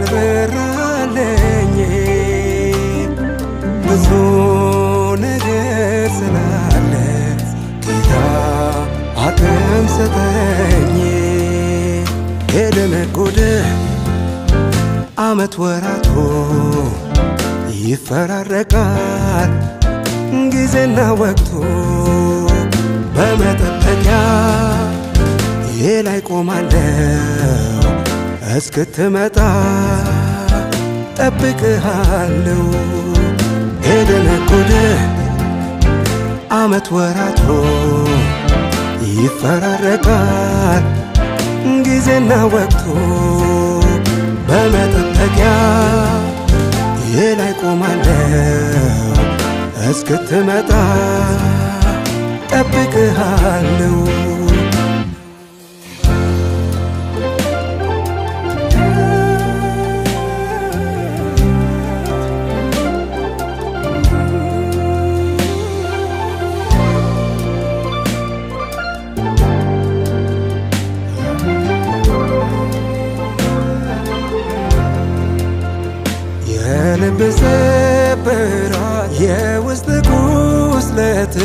ያልበራለኝ ብዙ ነገር ስላለ ጌታ አቅም ሰጠኝ። የደነጎደ ዓመት ወራቱ ይፈራረቃል ጊዜና ወቅቱ በመጠበቂያ ላይ ቆማለሁ እስክትመጣ ጠብቅሃለሁ። የደነጎደ ዓመት ወራቱ ይፈራረቃል ጊዜና ወቅቱ በመጠበቂያ ላይ ቆማለሁ እስክትመጣ ጠብቅሃለሁ። የልብ ስብራት የውስጥ ቁስለት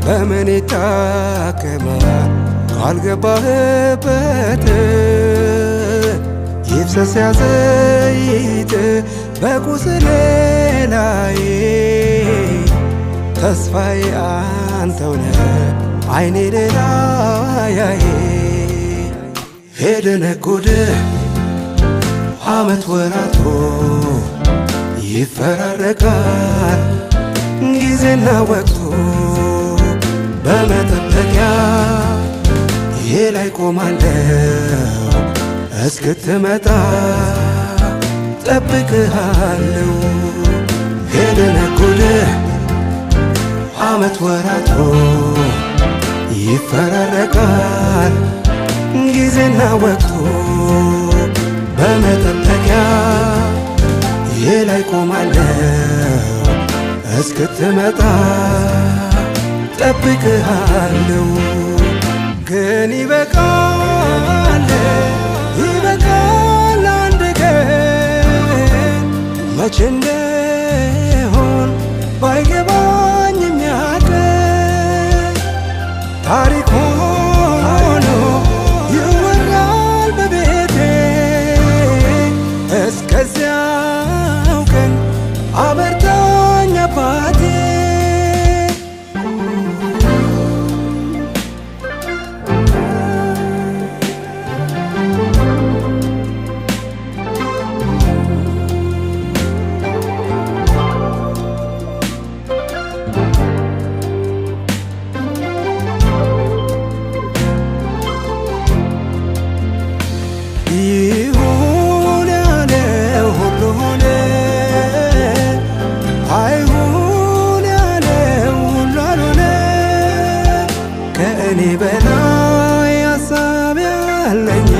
በምን ይታከማል ካልገባህበት? ይፍሰስ ያ ዘይት በቁስሌ ላይ ተስፋዬ አንተው ነህ አይኔ ሌላ ያየ። የደነጎደ ዓመት ወራቱ ይፈራረቃል ጊዜና ወቅቱ በመጠበቂያ ላይ ቆማለሁ እስክትመጣ ጠብቅሃለሁ። የደነጎደ ዓመት ወራቱ ይፈራረቃል ጊዜና ወቅቱ በመጠበቂያ ላይ ቆማለሁ እስክትመጣ ጠብቅሃለሁ። ግን ይበቃል ይበቃል አንድ ቀን መቼ እንደሆን ባይገባኝም ያቀን ታሪክ ሆኖ ይወራል በቤቴ እስከዚያው ቀን አበርታኝ አባቴ። ይሁን ያለው ሁሉ ሆነ አይሁን ያለው ሁሉ አልሆነ። ከእኔ በላይ ሐሳብ ያለኝ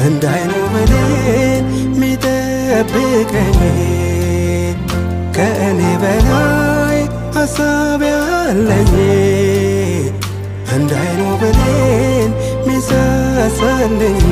እንዳይኑ ብሌን ሚጠብቀኝ ከእኔ በላይ ሐሳብ ያለኝ እንዳይኑ ብሌን ሚሳሳልኝ